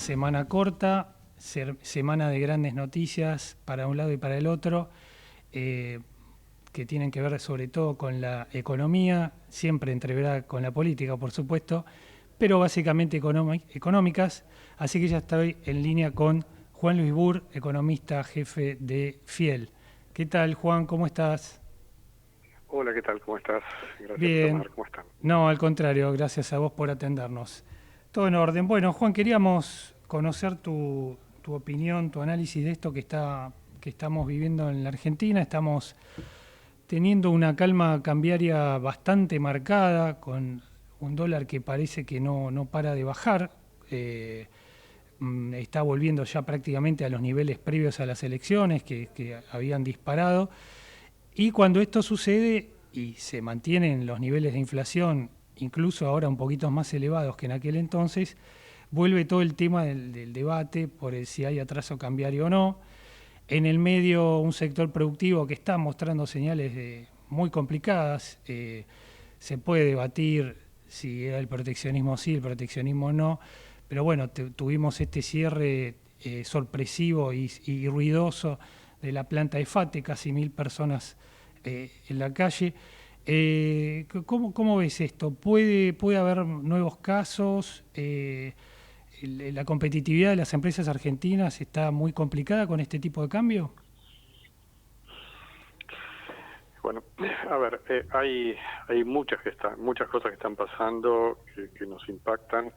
semana corta, semana de grandes noticias para un lado y para el otro, que tienen que ver sobre todo con la economía, siempre entreverada con la política, por supuesto, pero básicamente económicas. Así que ya estoy en línea con Juan Luis Burr, economista jefe de Fiel. ¿Qué tal, Juan? ¿Cómo estás? Hola, ¿qué tal? ¿Cómo estás? Gracias por Bien. llamar. ¿Cómo están? No, al contrario, gracias a vos por atendernos. Todo en orden. Bueno, Juan, queríamos conocer tu opinión, tu análisis de esto que estamos viviendo en la Argentina. Estamos teniendo una calma cambiaria bastante marcada, con un dólar que parece que no para de bajar. Eh, Está volviendo ya prácticamente a los niveles previos a las elecciones que habían disparado. Y cuando esto sucede y se mantienen los niveles de inflación, incluso ahora un poquito más elevados que en aquel entonces, vuelve todo el tema del debate por el si hay atraso cambiario o no. En el medio, un sector productivo que está mostrando señales muy complicadas. Se puede debatir si era el proteccionismo sí, el proteccionismo no, pero bueno, tuvimos este cierre sorpresivo y ruidoso de la planta de FATE, casi 1000 personas en la calle. ¿Cómo ves esto? ¿Puede haber nuevos casos? ¿La competitividad de las empresas argentinas está muy complicada con este tipo de cambio? Bueno, a ver, hay muchas cosas que están pasando que nos impactan,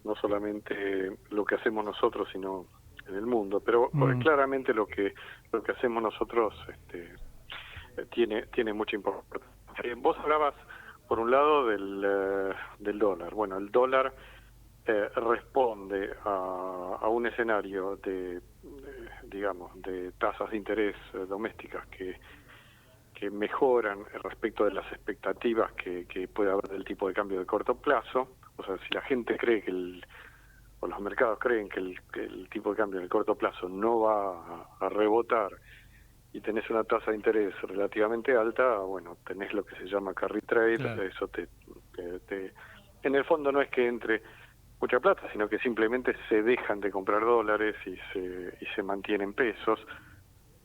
no solamente lo que hacemos nosotros, sino en el mundo. Pero Mm, claramente lo que hacemos nosotros tiene mucha importancia. Vos hablabas, por un lado, del dólar. Bueno, el dólar responde a un escenario digamos, de tasas de interés domésticas que mejoran respecto de las expectativas que puede haber del tipo de cambio de corto plazo. O sea, si la gente cree o los mercados creen que el tipo de cambio en el corto plazo no va a rebotar y tenés una tasa de interés relativamente alta, bueno, tenés lo que se llama carry trade. claro. Eso en el fondo no es que entre mucha plata, sino que simplemente se dejan de comprar dólares y se mantienen pesos.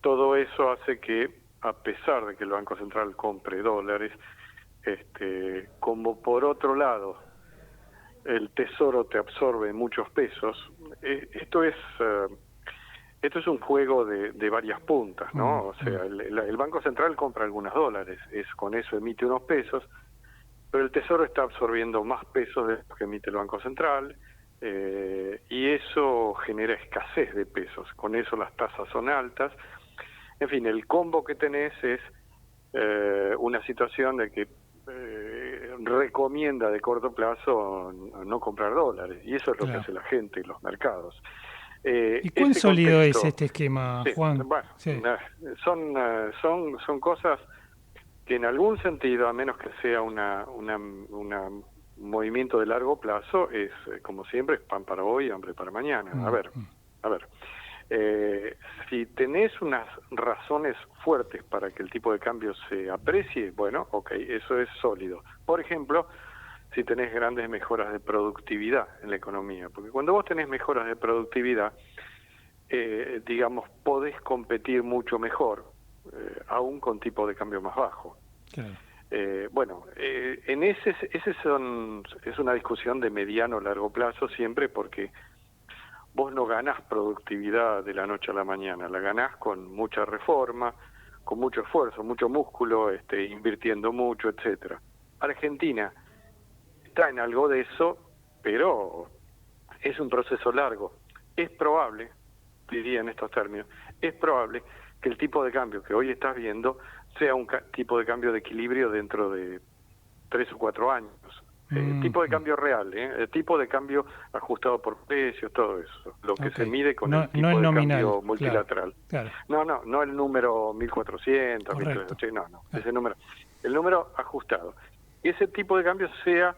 Todo eso hace que, a pesar de que el Banco Central compre dólares, como por otro lado el Tesoro te absorbe muchos pesos, eh, esto es eh, esto es un juego de varias puntas, Mm, ¿no? O mm, sea, el Banco Central compra algunos dólares, con eso emite unos pesos, pero el Tesoro está absorbiendo más pesos de los que emite el Banco Central, y eso genera escasez de pesos. Con eso las tasas son altas. En fin, el combo que tenés es una situación de que recomienda de corto plazo no comprar dólares, y eso es lo que claro. hace la gente y los mercados. ¿Y cuán Ese sólido es contexto, este esquema, sí, Juan? bueno, Sí, son cosas que en algún sentido, a menos que sea un movimiento de largo plazo, es, como siempre, es pan para hoy, hambre para mañana. mm, mm, A ver, si tenés unas razones fuertes para que el tipo de cambio se aprecie, bueno, ok, eso es sólido. Por ejemplo, si tenés grandes mejoras de productividad en la economía, porque cuando vos tenés mejoras de productividad, digamos, podés competir mucho mejor, aún con tipo de cambio más bajo. claro. En es una discusión de mediano o largo plazo siempre, porque vos no ganás productividad de la noche a la mañana, la ganás con mucha reforma, con mucho esfuerzo, mucho músculo, invirtiendo mucho, etcétera. Argentina está en algo de eso, pero es un proceso largo. Es probable, diría en estos términos, es probable que el tipo de cambio que hoy estás viendo sea un tipo de cambio de equilibrio dentro de 3 o 4 años. Mm, Tipo de mm, cambio real, tipo de cambio ajustado por precios, todo eso, lo que ok. se mide con No, el no tipo el de nominal, cambio claro, multilateral. claro, No el número 1400, correcto. 1380, no, Claro. ese número, el número ajustado. Y ese tipo de cambio sea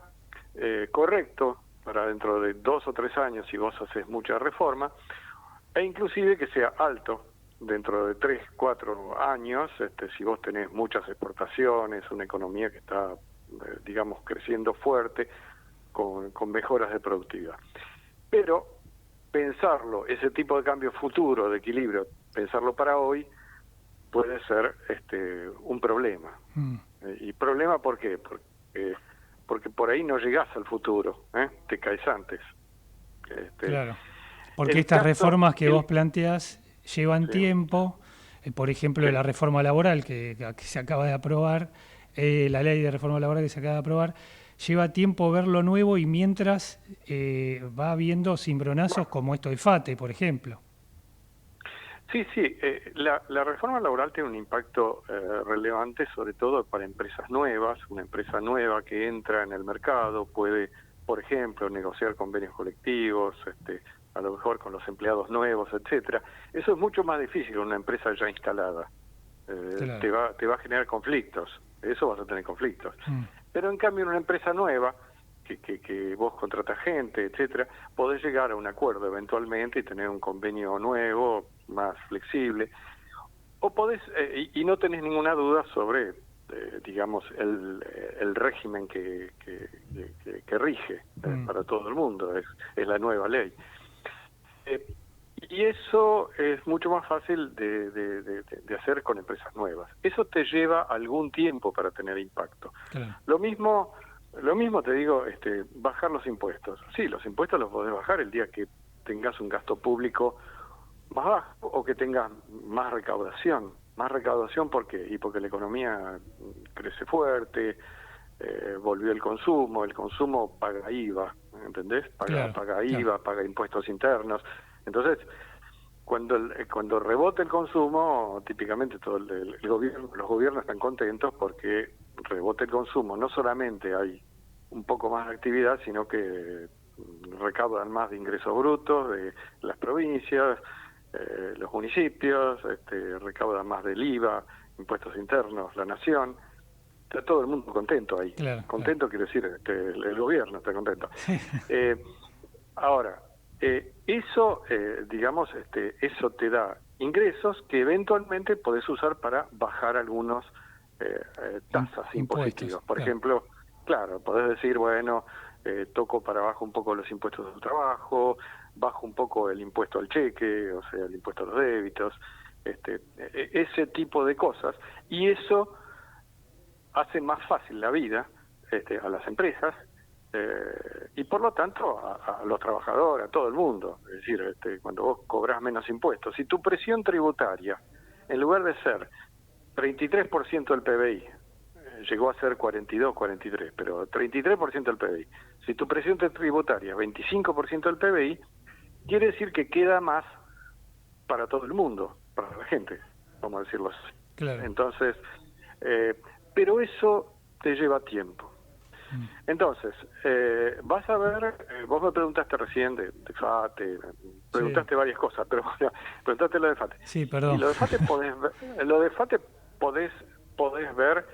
correcto para dentro de 2 o 3 años, si vos haces mucha reforma, e inclusive que sea alto dentro de 3, 4 años, si vos tenés muchas exportaciones, una economía que está, digamos, creciendo fuerte, con mejoras de productividad. Pero pensarlo, ese tipo de cambio futuro, de equilibrio, pensarlo para hoy, puede ser un problema. ¿Y problema por qué? Porque por ahí no llegás al futuro, te caes antes. Claro, porque estas reformas que vos planteás llevan tiempo, por ejemplo, la reforma laboral que se acaba de aprobar, la ley de reforma laboral que se acaba de aprobar, lleva tiempo ver lo nuevo y mientras va habiendo cimbronazos como esto de FATE, por ejemplo. Sí, la reforma laboral tiene un impacto relevante, sobre todo para empresas nuevas. Una empresa nueva que entra en el mercado puede, por ejemplo, negociar convenios colectivos, a lo mejor con los empleados nuevos, etcétera. Eso es mucho más difícil en una empresa ya instalada. Claro. Te va a generar conflictos, eso vas a tener conflictos. Pero en cambio en una empresa nueva, que vos contratas gente, etcétera, podés llegar a un acuerdo eventualmente y tener un convenio nuevo, más flexible, o podés, y no tenés ninguna duda sobre, digamos, el régimen que rige para todo el mundo, es la nueva ley. Y eso es mucho más fácil de hacer con empresas nuevas. Eso te lleva algún tiempo para tener impacto. Claro. Lo mismo te digo, bajar los impuestos. Sí, los impuestos los podés bajar el día que tengas un gasto público más bajo o que tengas más recaudación. Más recaudación porque la economía crece fuerte, volvió el consumo paga IVA, ¿entendés? Paga IVA, paga impuestos internos. Entonces, cuando rebota el consumo, típicamente todo el gobierno, los gobiernos están contentos porque rebota el consumo. No solamente hay un poco más de actividad, sino que recaudan más de ingresos brutos de las provincias, los municipios, recaudan más del IVA, impuestos internos, la nación. Está todo el mundo contento ahí. Contento quiere decir el gobierno está contento. Ahora, eso, digamos, eso te da ingresos que eventualmente podés usar para bajar algunos tasas impositivas. Por ejemplo, claro, podés decir, bueno, toco para abajo un poco los impuestos del trabajo, bajo un poco el impuesto al cheque, o sea, el impuesto a los débitos, ese tipo de cosas. Y eso hace más fácil la vida a las empresas, y por lo tanto a los trabajadores, a todo el mundo. Es decir, cuando vos cobrás menos impuestos, si tu presión tributaria, en lugar de ser 33% del PBI, llegó a ser 42, 43, pero 33% del PBI, si tu presión tributaria es 25% del PBI, quiere decir que queda más para todo el mundo, para la gente, vamos a decirlo así. Claro. Entonces, pero eso te lleva tiempo. Entonces, vas a ver, vos me preguntaste recién de FATE, preguntaste varias cosas, pero preguntaste lo de FATE. Sí, perdón. Y lo de FATE podés ver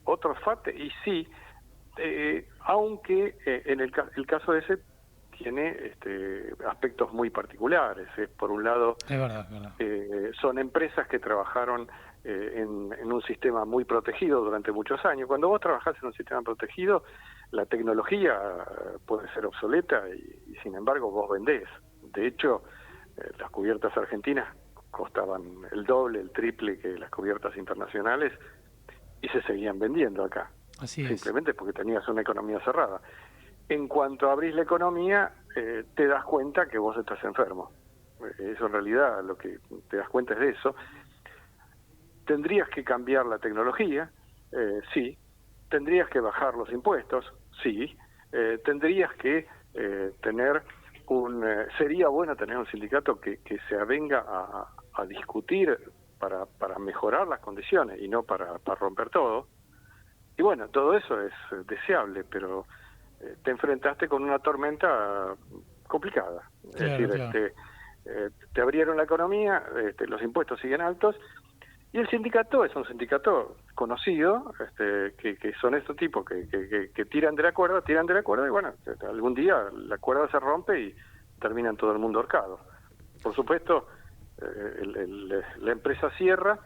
otro FATE, y sí, aunque en el caso ese tiene aspectos muy particulares. Por un lado, es verdad. son empresas que trabajaron en un sistema muy protegido durante muchos años. Cuando vos trabajás en un sistema protegido, la tecnología puede ser obsoleta y sin embargo vos vendés. De hecho, las cubiertas argentinas costaban el doble, el triple que las cubiertas internacionales y se seguían vendiendo acá. Así es. Simplemente porque tenías una economía cerrada. En cuanto abrís la economía, te das cuenta que vos estás enfermo. Eso en realidad, lo que te das cuenta es de eso. ¿Tendrías que cambiar la tecnología? Sí. ¿Tendrías que bajar los impuestos? Sí. ¿Tendrías que tener sería bueno tener un sindicato que se avenga a discutir para mejorar las condiciones y no para romper todo? Y bueno, todo eso es deseable, pero te enfrentaste con una tormenta complicada. Claro, es decir, te abrieron la economía, los impuestos siguen altos, y el sindicato es un sindicato conocido, que son estos tipos que tiran de la cuerda, y bueno, algún día la cuerda se rompe y terminan todo el mundo ahorcado. Por supuesto, la empresa cierra,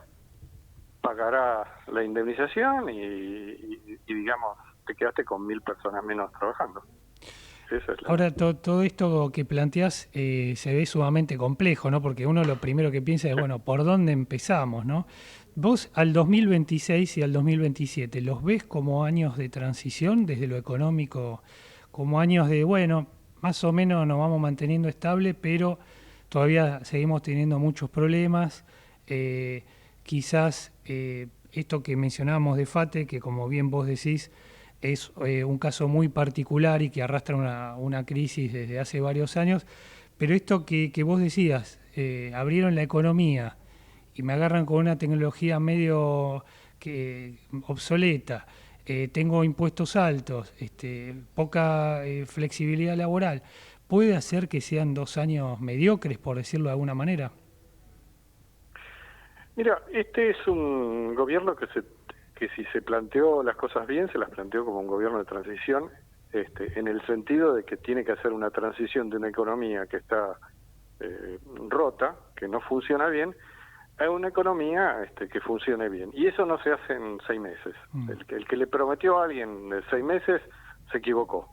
pagará la indemnización y digamos, te quedaste con 1000 personas menos trabajando. Esa es la... Ahora, todo esto que planteás se ve sumamente complejo, ¿no? Porque uno lo primero que piensa es, bueno, ¿por dónde empezamos, no? Vos al 2026 y al 2027, ¿los ves como años de transición desde lo económico, como años de, bueno, más o menos nos vamos manteniendo estable, pero todavía seguimos teniendo muchos problemas? Quizás esto que mencionábamos de FATE, que como bien vos decís, es un caso muy particular y que arrastra una crisis desde hace varios años, pero esto que vos decías, abrieron la economía y me agarran con una tecnología medio que obsoleta, tengo impuestos altos, poca flexibilidad laboral, ¿puede hacer que sean 2 años mediocres, por decirlo de alguna manera? Mira, este es un gobierno que si se planteó las cosas bien, se las planteó como un gobierno de transición, en el sentido de que tiene que hacer una transición de una economía que está rota, que no funciona bien, a una economía que funcione bien. Y eso no se hace en 6 meses. El que le prometió a alguien 6 meses se equivocó.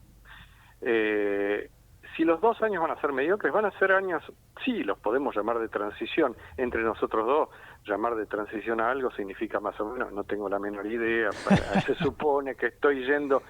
Si los 2 años van a ser mediocres, van a ser años, sí, los podemos llamar de transición entre nosotros dos. Llamar de transición a algo significa más o menos, no tengo la menor idea. Se supone que estoy yendo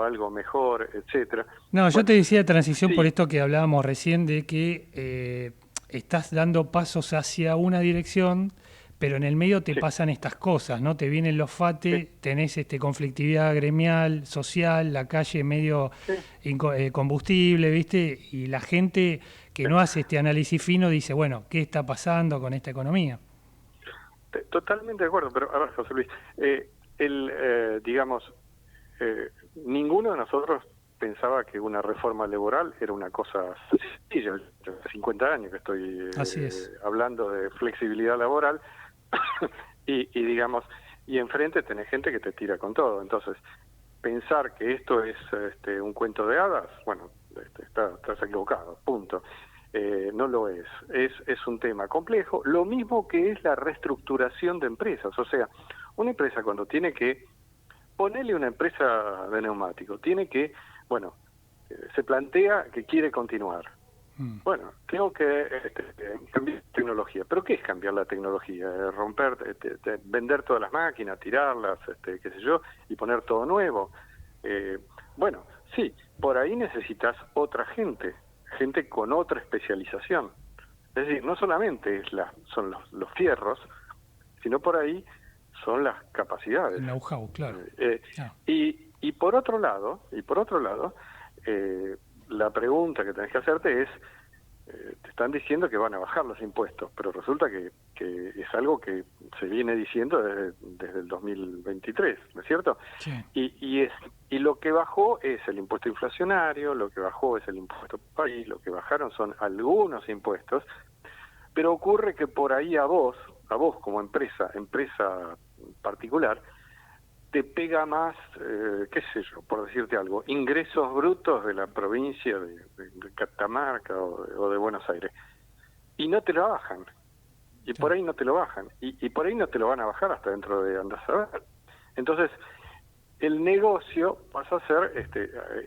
a algo mejor, etcétera. No, yo Bueno, te decía transición por sí, esto que hablábamos recién de que estás dando pasos hacia una dirección, pero en el medio te sí, pasan estas cosas, ¿no? Te vienen los sí, FATE, tenés conflictividad gremial, social, la calle medio sí, combustible, ¿viste? Y la gente que sí. no hace este análisis fino dice, bueno, ¿qué está pasando con esta economía? Totalmente de acuerdo, pero a ver, José Luis, digamos, ninguno de nosotros pensaba que una reforma laboral era una cosa sencilla. Yo hace 50 años que estoy Así es. hablando de flexibilidad laboral y digamos, y enfrente tenés gente que te tira con todo. Entonces, pensar que esto es un cuento de hadas, bueno, estás equivocado, punto. No lo es. Es un tema complejo, lo mismo que es la reestructuración de empresas. O sea, una empresa cuando tiene que ponerle una empresa de neumáticos, tiene que, bueno, se plantea que quiere continuar. Mm, Bueno, tengo que cambiar tecnología. ¿Pero qué es cambiar la tecnología? Romper, vender todas las máquinas, tirarlas, qué sé yo, y poner todo nuevo. Bueno, sí, por ahí necesitas otra gente con otra especialización. Es decir, no solamente son los fierros, sino por ahí son las capacidades. el know-how, claro. Eh, Ah, y por otro lado, la pregunta que tenés que hacerte es, te están diciendo que van a bajar los impuestos, pero resulta que es algo que se viene diciendo desde el 2023, ¿no es cierto? sí, Y lo que bajó es el impuesto inflacionario, lo que bajó es el impuesto país, lo que bajaron son algunos impuestos, pero ocurre que por ahí a vos como empresa particular, te pega más, qué sé yo, por decirte algo, ingresos brutos de la provincia de Catamarca o de Buenos Aires. Y no te lo bajan. Y por claro. ahí no te lo bajan. Y por ahí no te lo van a bajar hasta dentro de andás a ver. Entonces, el negocio pasa a ser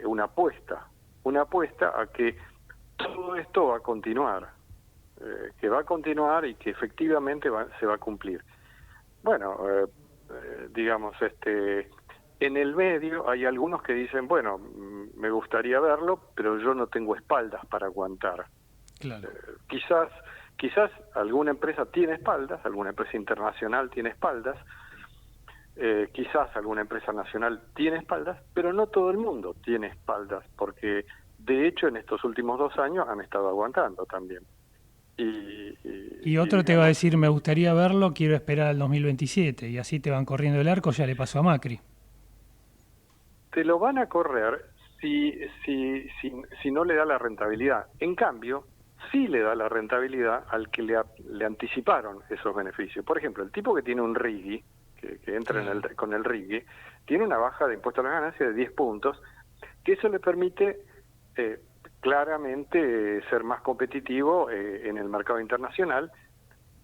una apuesta. Una apuesta a que todo esto va a continuar. Que va a continuar y que efectivamente se va a cumplir. Bueno, digamos, en el medio hay algunos que dicen, bueno, me gustaría verlo, pero yo no tengo espaldas para aguantar. Claro. Quizás alguna empresa tiene espaldas, alguna empresa internacional tiene espaldas, quizás alguna empresa nacional tiene espaldas, pero no todo el mundo tiene espaldas, porque de hecho en estos últimos 2 años han estado aguantando también. Y Y otro te va a digamos, decir, me gustaría verlo, quiero esperar al 2027, y así te van corriendo el arco, ya le pasó a Macri. te lo van a correr si no le da la rentabilidad. En cambio, sí le da la rentabilidad al que le anticiparon esos beneficios. Por ejemplo, el tipo que tiene un RIGI, que entra Claro. con el RIGI, tiene una baja de impuesto a las ganancias de 10 puntos, que eso le permite claramente ser más competitivo en el mercado internacional.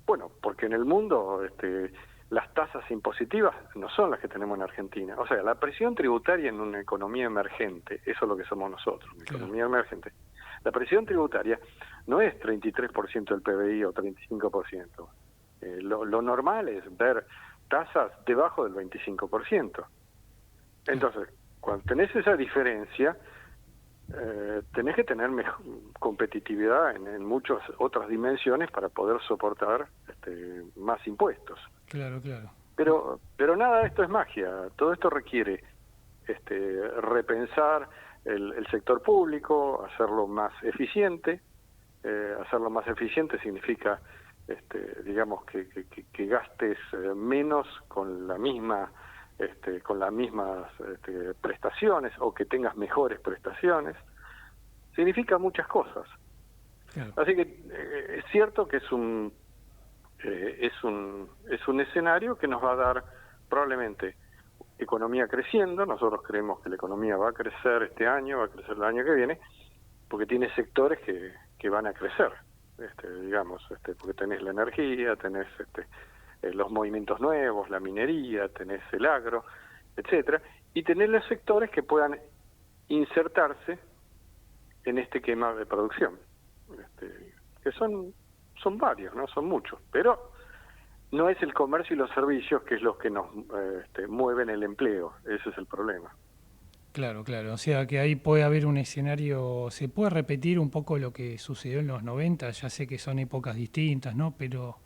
Bueno, porque en el mundo las tasas impositivas no son las que tenemos en Argentina. O sea, la presión tributaria en una economía emergente, eso es lo que somos nosotros, una economía emergente. La presión tributaria no es 33% del PBI o 35%. Lo normal es ver tasas debajo del 25%. Entonces, cuando tenés esa diferencia, tenés que tener competitividad en muchas otras dimensiones para poder soportar más impuestos. Claro, claro. Pero nada de esto es magia. Todo esto requiere repensar el sector público, hacerlo más eficiente. Hacerlo más eficiente significa, digamos, que gastes menos con la misma con las mismas prestaciones, o que tengas mejores prestaciones. Significa muchas cosas. Claro. Así que es cierto que es un escenario que nos va a dar probablemente economía creciendo. Nosotros creemos que la economía va a crecer este año, va a crecer el año que viene, porque tiene sectores que van a crecer, digamos, porque tenés la energía, tenés los movimientos nuevos, la minería, tenés el agro, etcétera, y tenés los sectores que puedan insertarse en este esquema de producción, que son varios, no son muchos, pero no es el comercio y los servicios que es los que nos mueven el empleo. Ese es el problema. Claro, claro. O sea que ahí puede haber un escenario, se puede repetir un poco lo que sucedió en los 90, ya sé que son épocas distintas, ¿no? Pero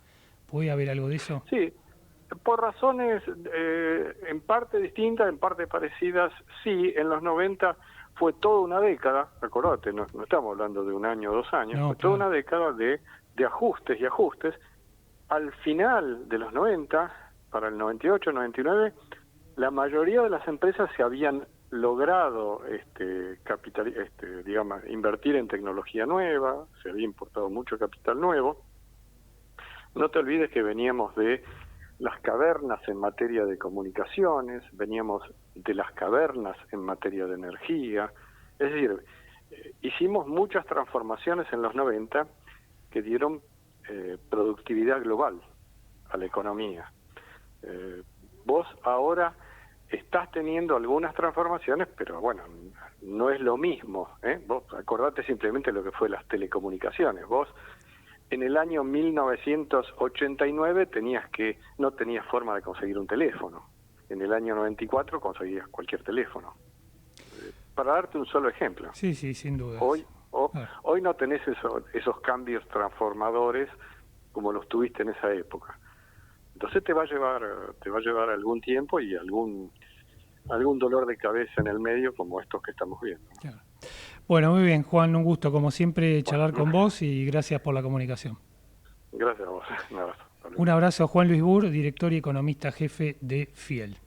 ¿puede haber algo de eso? Sí, por razones en parte distintas, en parte parecidas. Sí, en los 90 fue toda una década, acordate, no estamos hablando de un año o 2 años, No, fue claro. toda una década de ajustes y ajustes. Al final de los 90, para el 98, 99, la mayoría de las empresas se habían logrado digamos, invertir en tecnología nueva, se había importado mucho capital nuevo. No te olvides que veníamos de las cavernas en materia de comunicaciones, veníamos de las cavernas en materia de energía. Es decir, hicimos muchas transformaciones en los 90 que dieron productividad global a la economía. Vos ahora estás teniendo algunas transformaciones, pero bueno, no es lo mismo, Vos acordate simplemente lo que fue las telecomunicaciones. Vos en el año 1989 no tenías forma de conseguir un teléfono. En el año 94 conseguías cualquier teléfono. Para darte un solo ejemplo. Sí, sí, sin duda. Hoy no tenés esos cambios transformadores como los tuviste en esa época. Entonces te va a llevar algún tiempo y algún dolor de cabeza en el medio, como estos que estamos viendo. Claro. Bueno, muy bien, Juan, un gusto como siempre charlar con vos y gracias por la comunicación. Gracias a vos. Un abrazo. Un abrazo a Juan Luis Burr, director y economista jefe de Fiel.